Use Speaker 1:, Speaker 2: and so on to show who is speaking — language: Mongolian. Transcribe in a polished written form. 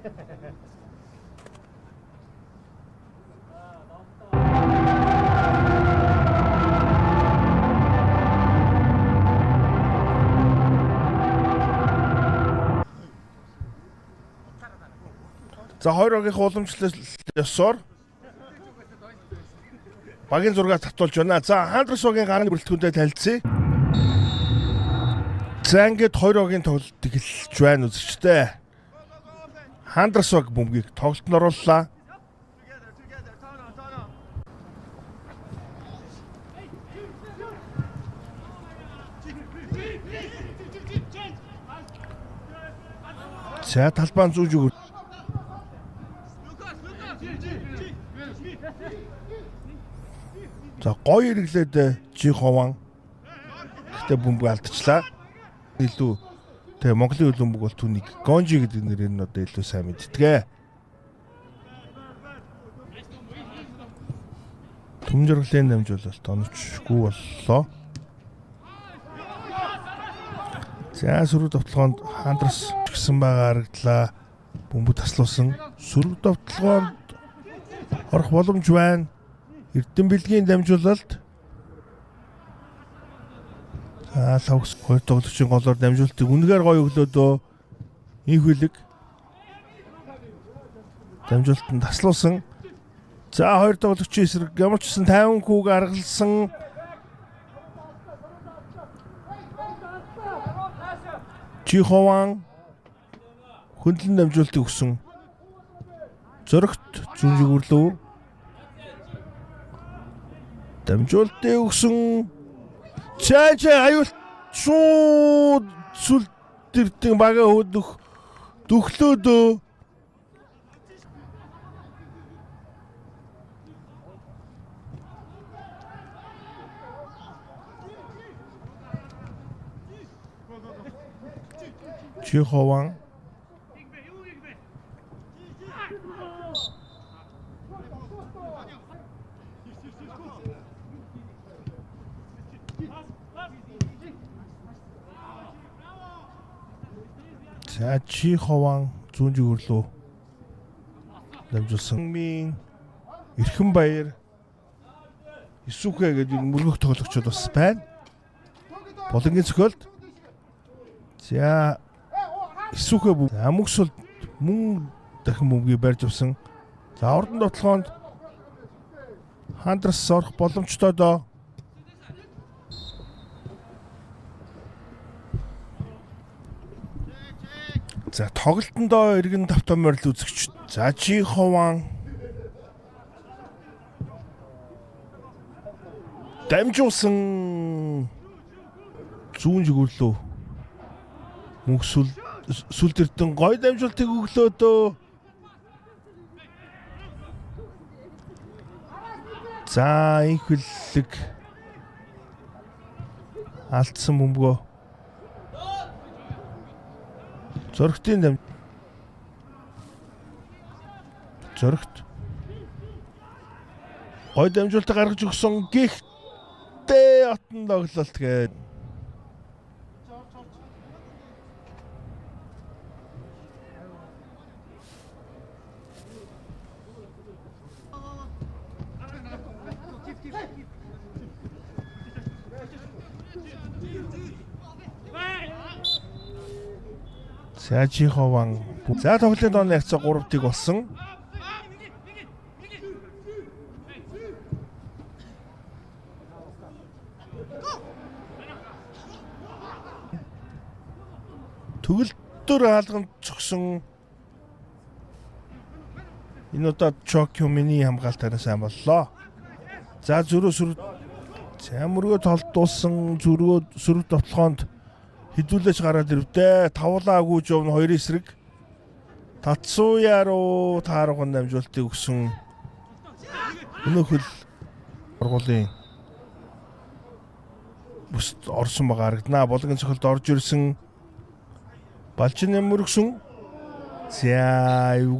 Speaker 1: За 2-гийн уламжлалт ёсоор багийн зураг татуулж байна. За Хандрасогийн гарны бүрэлдэхүүнтэй танилцъя. За ингээд 2-гийн тоглолт эхэлж байна үзэгчтэй. Хандрасог бөмбөгийг тоглолтод орууллаа. За талбайн зүүж өгөх. За гоё ирэглээд Жихован гэтээ бөмбөг алдчихлаа. Илүү тэгээ Монголын хөлбөмбөг бол түүнийг Гонжи гэдэг нэрээр нь одоо илүү сайн мэддэг. Төмжөрглийн дамжуулалт оновчгүй боллоо. За сөрөг довтлогоонд Хандрас гэсэн байгаа харагдлаа. Бөмбөг таслуулсан. Сөрөг довтлогоонд орох боломж байна. Эрдэнэ бэлгийн дамжуулалт. За лавс хоёр тоглогчийн голоор дамжуултыг үнэхээр гоё өглөөдөө. Инх үлэг. Дамжуултанд таслуулсан. За хоёр тоглогчийн эсрэг ямар ч гэсэн 50 хүүг аргалсан. Жихован хөндлөн дамжуултыг өгсөн. Зөрөгт зүүн зүгүрлөө. Дамжуултыг өгсөн. Чаач аюул шууд сүл дэртэн бага хөдөх дөхлөөдөө. Жихован За Жихован зүүн зүгөрлөө дамжуулсан. Мин Эрхэн баяр Исүхэ гэдэг мөргөх тоглогчид бас байна. Боломгийн цохилт. За Исүхэ мөксөл мөн дахин бөмбөгийг барьж авсан. За ордон дотлохоонд Хандрас орох боломжтой доо. За тоглолтондоо эргэн тавтамаар л үзэгч. За Жихован дамжуулсан. Зүүн зүгөрлөө. Мөксөл сүлдэртэн гой дамжуултыг өглөөдөө. За инхвэлэг алдсан бөмбөгөө. Зөрөгтийн дам. Зөрөгт. Гой дамжуултыг гаргаж өгсөн. Гэхдээ отон тоглолт гээд. За Жихован. За тоглолтын дооны хацаа 3-ыг болсон. Төгөлдөр хаалганд цогсон. Энэ удаад Чокюмины хамгаалтаараа сайн боллоо. За зөрөө сүрд. За мөргөө толдуулсан зөрөө сүрд тоглохоонд хідүүлж гараад ирвдээ. Тавлаа гүйж явна хоёрын эсрэг. Татсуя руу тааргон дамжуултыг өгсөн. Өнөөхөл ургуулын бүст орсон байгаа харагдана. Болгон цохилд орж ирсэн. Балчин мөргсөн. За эвгүй